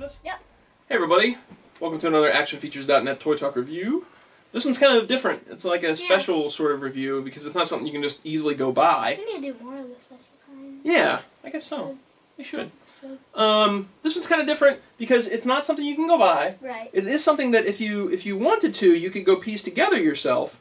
this? Yep. Hey everybody, welcome to another ActionFeatures.net Toy Talk review. This one's kind of different. It's like a special sort of review because it's not something you can just easily go buy. We need to do more of the special kind. Yeah, I guess so. We should. This one's kind of different because it's not something you can go buy. Right. It is something that if you wanted to, you could go piece together yourself.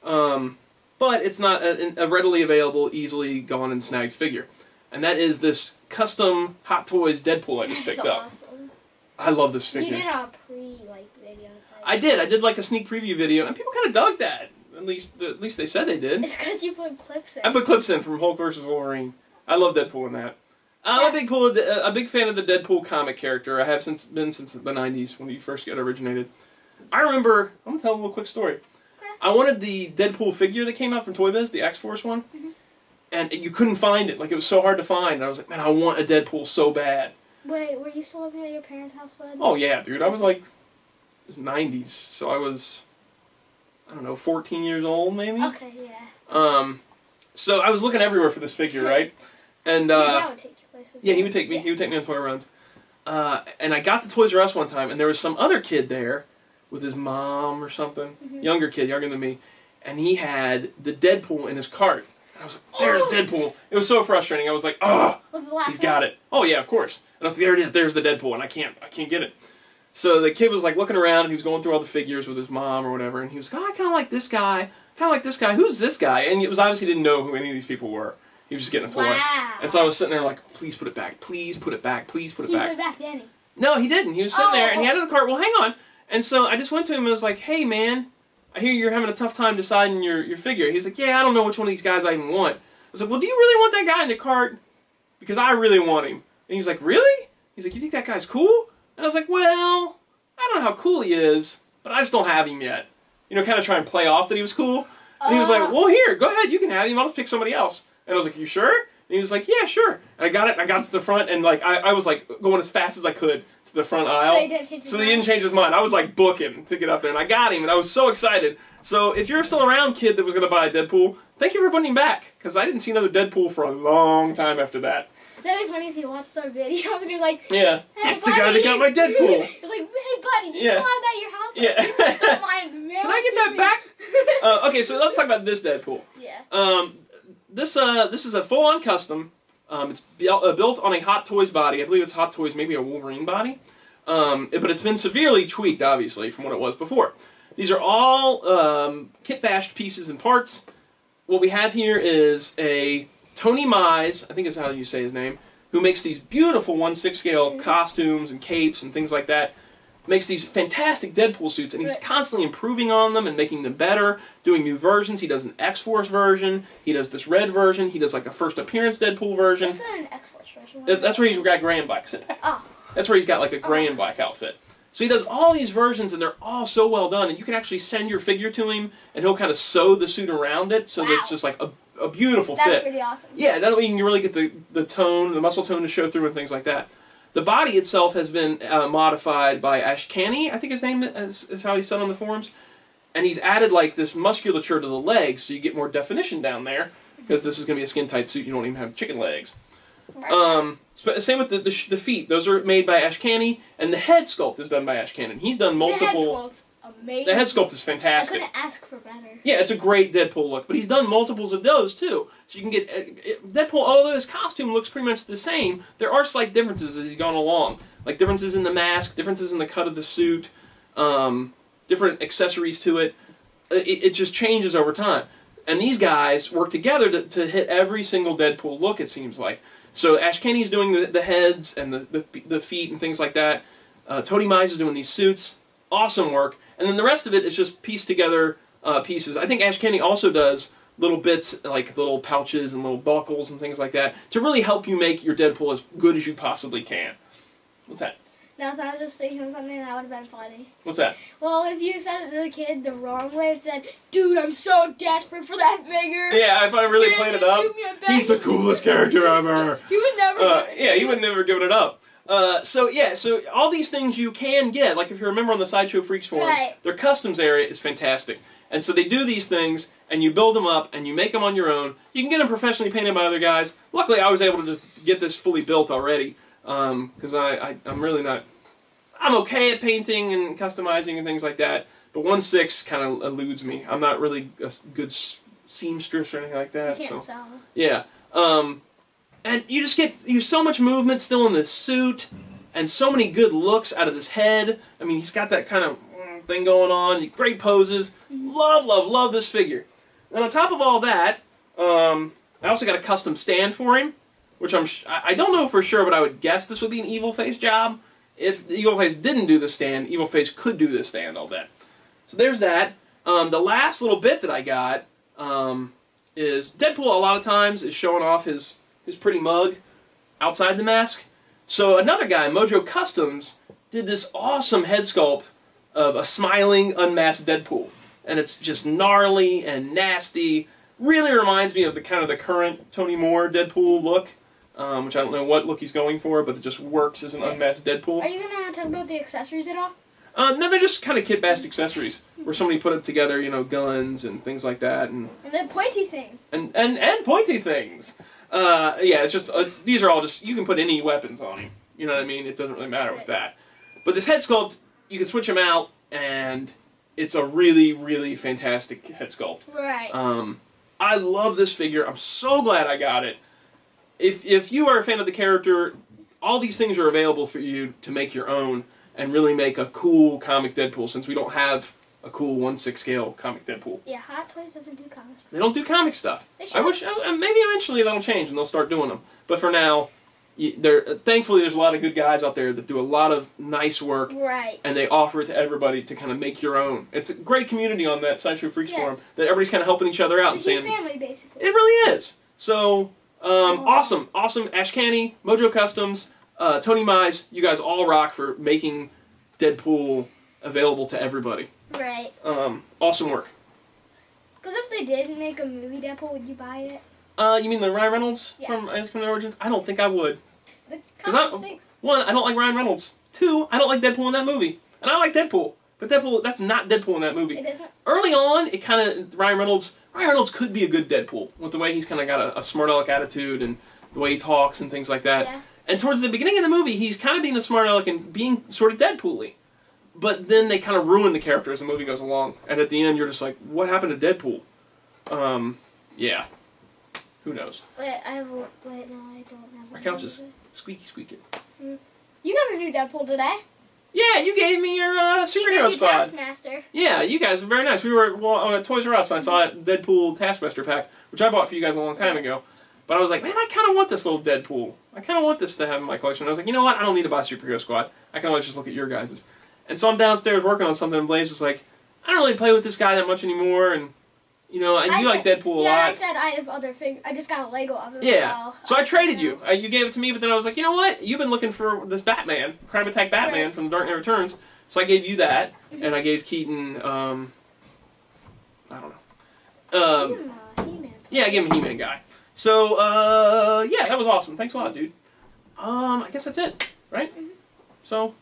But it's not a readily available, easily gone and snagged figure. And that is this custom Hot Toys Deadpool I just picked up. Awesome. I love this figure. You did a video. I did like a sneak preview video, and people kind of dug that. At least they said they did. It's because you put clips in. I put clips in from Hulk vs. Wolverine. I love Deadpool in that. I'm a big fan of the Deadpool comic character. I have been since the 90s when he first got originated. I remember, I'm going to tell a little quick story. Okay. I wanted the Deadpool figure that came out from Toy Biz, the X-Force one, and you couldn't find it. Like, it was so hard to find. And I was like, man, I want a Deadpool so bad. Wait, were you still living at your parents' house then? Oh, yeah, dude. I was like, it was 90s, so I was, I don't know, 14 years old, maybe? Okay, yeah. So I was looking everywhere for this figure, right? And, Your dad would take you places. yeah, he would take me. He would take me on toy runs. And I got to Toys R Us one time, and there was some other kid there with his mom or something, younger kid, younger than me, and he had the Deadpool in his cart. And I was like, "There's Deadpool!" It was so frustrating. I was like, "Oh, he's got it." Oh yeah, of course. And I was like, "There it is. There's the Deadpool," and I can't get it. So the kid was like looking around, and he was going through all the figures with his mom or whatever, and he was like, "Oh, I kind of like this guy. Kind of like this guy. Who's this guy?" And it was obvious he didn't know who any of these people were. He was just getting a toy. Wow. And so I was sitting there like, please put it back. Please put it back. Please put it back. He put it back, didn't he? No, he didn't. He was sitting there and he had it in the cart. Well, hang on. And so I just went to him and was like, hey, man, I hear you're having a tough time deciding your figure. He's like, yeah, I don't know which one of these guys I even want. I was like, well, do you really want that guy in the cart? Because I really want him. And he's like, really? He's like, you think that guy's cool? And I was like, well, I don't know how cool he is, but I just don't have him yet. You know, kind of try and play off that he was cool. And he was like, well, here, go ahead, you can have him. I'll just pick somebody else. And I was like, you sure? And he was like, yeah, sure. And I got it, and I got to the front, and like I was like going as fast as I could to the front aisle. So he didn't change his mind. I was like booking to get up there, and I got him, and I was so excited. So if you're still around, kid that was going to buy a Deadpool, thank you for putting him back, because I didn't see another Deadpool for a long time after that. That'd be funny if you watched our video and you're like, yeah, hey, that's buddy. the guy that got my Deadpool. You're like, hey, buddy, you still have that at your house? Yeah. Don't mind, Can I get that back? Okay, so let's talk about this Deadpool. Yeah. This is a full-on custom. It's built on a Hot Toys body. I believe it's Hot Toys, maybe a Wolverine body. But it's been severely tweaked, obviously, from what it was before. These are all kit-bashed pieces and parts. What we have here is a Tony Mize, I think is how you say his name, who makes these beautiful 1/6 scale costumes and capes and things like that. Makes these fantastic Deadpool suits, and he's constantly improving on them and making them better, doing new versions. He does an X-Force version, he does this red version, he does like a first appearance Deadpool version. That's not an X-Force version. That's where he's got gray and black. Sit back. Oh. That's where he's got like a gray and black outfit. So he does all these versions, and they're all so well done, and you can actually send your figure to him, and he'll kind of sew the suit around it, so that it's just like a beautiful fit. That's pretty awesome. Yeah, that way you can really get the tone, the muscle tone to show through and things like that. The body itself has been modified by Ashkani, I think his name is how he's said on the forums. And he's added like this musculature to the legs so you get more definition down there, because this is going to be a skin-tight suit, you don't even have chicken legs. Right. Same with the feet. Those are made by Ashkani, and the head sculpt is done by Ashkani. He's done multiple... The head sculpt's amazing. The head sculpt is fantastic. I couldn't ask for better. Yeah, it's a great Deadpool look, but he's done multiples of those too. So you can get Deadpool, although his costume looks pretty much the same, there are slight differences as he's gone along. Like differences in the mask, differences in the cut of the suit, different accessories to it. It just changes over time. And these guys work together to hit every single Deadpool look, it seems like. So Ashkani's doing the heads and the feet and things like that. Tony Mize is doing these suits. Awesome work. And then the rest of it is just pieced together pieces. I think Ashkani also does little bits, like little pouches and little buckles and things like that, to really help you make your Deadpool as good as you possibly can. What's that? Nothing, I was just thinking of something that would have been funny. What's that? Well, if you said it to the kid the wrong way and said, dude, I'm so desperate for that figure. Yeah, if I really played it up, he's the coolest character ever. He would never yeah, he would never give it up. So all these things you can get, like if you remember on the Sideshow Freaks forums, their customs area is fantastic. And so they do these things, and you build them up, and you make them on your own. You can get them professionally painted by other guys. Luckily, I was able to just get this fully built already, because I'm really not I'm okay at painting and customizing and things like that, but 1/6 kind of eludes me. I'm not really a good seamstress or anything like that. You can't so sew. yeah, and you so much movement still in this suit, and so many good looks out of this head. I mean, he's got that kind of thing going on. Great poses. Love, love, love this figure. And on top of all that, I also got a custom stand for him, which I don't know for sure, but I would guess this would be an Evil Face job. If Evil Face didn't do the stand, Evil Face could do this stand, I'll bet. So there's that. The last little bit that I got is Deadpool a lot of times is showing off his pretty mug outside the mask. So another guy, Mojo Customs, did this awesome head sculpt of a smiling, unmasked Deadpool. And it's just gnarly and nasty. Really reminds me of the kind of the current Tony Moore Deadpool look, which I don't know what look he's going for, but it just works as an unmasked Deadpool. Are you going to talk about the accessories at all? No, they're just kind of kit-bashed accessories, where somebody put it together, you know, guns and things like that. And then pointy thing. And pointy things. Yeah, it's just, these are all just, you can put any weapons on him. You know what I mean? It doesn't really matter with that. But this head sculpt, you can switch them out, and it's a really, really fantastic head sculpt. Right. I love this figure. I'm so glad I got it. If you are a fan of the character, all these things are available for you to make your own and really make a cool comic Deadpool, since we don't have a cool 1/6 scale comic Deadpool. Yeah, Hot Toys doesn't do comics. They don't do comic stuff. They should. I wish, maybe eventually that'll change and they'll start doing them. But for now, thankfully there's a lot of good guys out there that do a lot of nice work. Right. And they offer it to everybody to kind of make your own. It's a great community on that Sideshow Freaks forum that everybody's kind of helping each other out and It's a saying, family, basically. it really is. So, awesome. Ash Canny, Mojo Customs, Tony Mize, you guys all rock for making Deadpool available to everybody. Right. Awesome work. Because if they did make a movie Deadpool, would you buy it? You mean the Ryan Reynolds from X-Men Origins? I don't think I would. The costume stinks. One, I don't like Ryan Reynolds. Two, I don't like Deadpool in that movie. And I like Deadpool. But Deadpool, that's not Deadpool in that movie. It isn't? Early on, it kind of, Ryan Reynolds could be a good Deadpool, with the way he's kind of got a smart aleck attitude and the way he talks and things like that. Yeah. And towards the beginning of the movie, he's kind of being the smart aleck and being sort of Deadpool-y. But then they kind of ruin the character as the movie goes along. And at the end, you're just like, what happened to Deadpool? Yeah. Who knows? Wait, no, I don't have Our couch is squeaky. You got a new Deadpool today. Yeah, you gave me your superhero squad. Taskmaster. Yeah, you guys are very nice. We were at Toys R Us, and I saw that Deadpool Taskmaster pack, which I bought for you guys a long time ago. But I was like, man, I kind of want this little Deadpool. I kind of want this to have in my collection. I was like, you know what? I don't need to buy Superhero Squad. I can always just look at your guys's. And so I'm downstairs working on something, and Blaze was like, I don't really play with this guy that much anymore, and you know, and you like Deadpool a lot. Yeah, I said I have other figures. I just got a Lego of it. Yeah, so I traded you. You gave it to me, but then I was like, you know what? You've been looking for this Batman, Crime Attack Batman from The Dark Knight Returns. So I gave you that, and I gave Keaton, I don't know. He-Man. Yeah, I gave him a He-Man guy. So, yeah, that was awesome. Thanks a lot, dude. I guess that's it, right? So,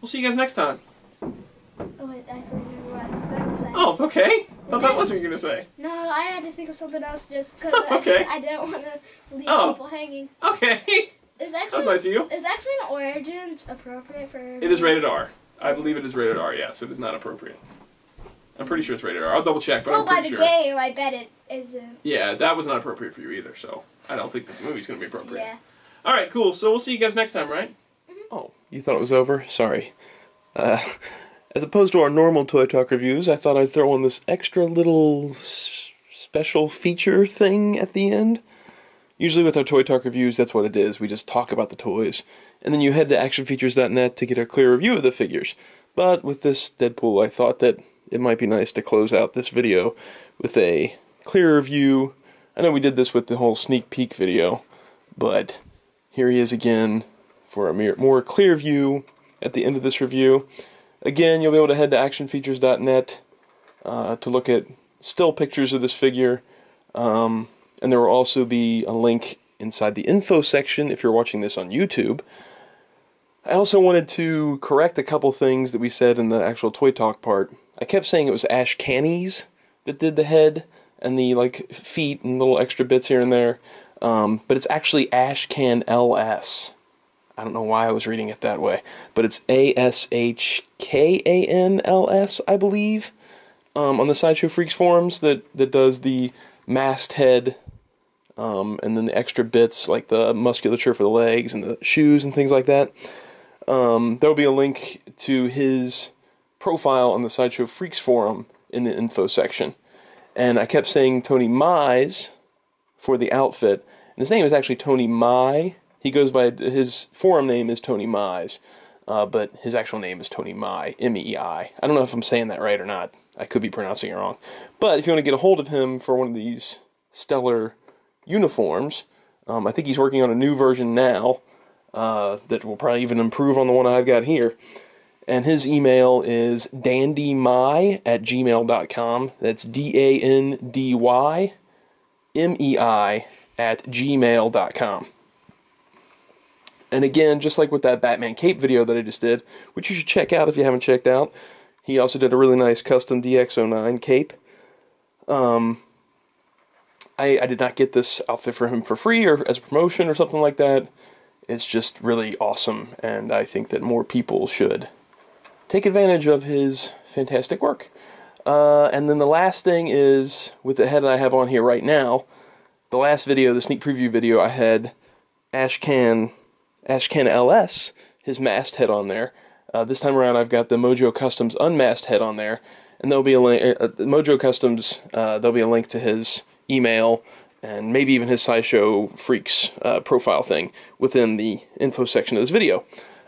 we'll see you guys next time. Oh, wait, I forgot what I was going to say. Oh, okay. Thought that was what you were going to say. No, I had to think of something else just because Okay. I didn't want to leave people hanging. Okay. That was nice of you. Is X-Men Origins appropriate for... It is rated R. I believe it is rated R, yes. It is not appropriate. I'm pretty sure it's rated R. I'll double check, but I'm pretty sure. Well, by the game, I bet it isn't. Yeah, that was not appropriate for you either, so I don't think this movie's going to be appropriate. Yeah. Alright, cool. So we'll see you guys next time, right? Oh, you thought it was over? Sorry. As opposed to our normal Toy Talk reviews, I thought I'd throw in this extra little special feature thing at the end. Usually with our Toy Talk reviews, that's what it is. We just talk about the toys. And then you head to actionfeatures.net to get a clear review of the figures. But with this Deadpool, I thought that it might be nice to close out this video with a clear review. I know we did this with the whole sneak peek video, but here he is again for a more clear view at the end of this review. Again, you'll be able to head to actionfeatures.net to look at still pictures of this figure. And there will also be a link inside the info section if you're watching this on YouTube. I also wanted to correct a couple things that we said in the actual Toy Talk part. I kept saying it was Ash Canny's that did the head and the feet and little extra bits here and there. But it's actually Ash Can LS. I don't know why I was reading it that way, but it's ASHKANLS, I believe, on the Sideshow Freaks forums that does the masthead, and then the extra bits like the musculature for the legs and the shoes and things like that. There'll be a link to his profile on the Sideshow Freaks forum in the info section. And I kept saying Tony Mize for the outfit, and his name is actually Tony Mai. He goes by, his forum name is Tony Mize, but his actual name is Tony Mai, M-E-I. I don't know if I'm saying that right or not. I could be pronouncing it wrong. But if you want to get a hold of him for one of these stellar uniforms, I think he's working on a new version now that will probably even improve on the one I've got here. And his email is dandymai@gmail.com. That's DANDYMEI@gmail.com. And again, just like with that Batman cape video that I just did, which you should check out if you haven't checked out, he also did a really nice custom DX09 cape. I did not get this outfit for him for free or as a promotion or something like that. It's just really awesome, and I think that more people should take advantage of his fantastic work. And then the last thing is, with the head that I have on here right now, the last video, the sneak preview video, I had Ashcan LS, his masked head on there. This time around I've got the Mojo Customs unmasked head on there, and there'll be a link, Mojo Customs, there'll be a link to his email, and maybe even his Sideshow Freaks profile thing within the info section of this video.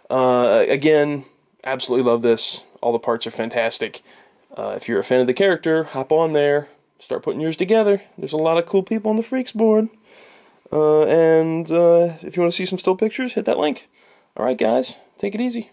Again, absolutely love this. All the parts are fantastic. If you're a fan of the character, hop on there, start putting yours together. There's a lot of cool people on the Freaks board. And if you want to see some still pictures, hit that link. Alright guys, take it easy.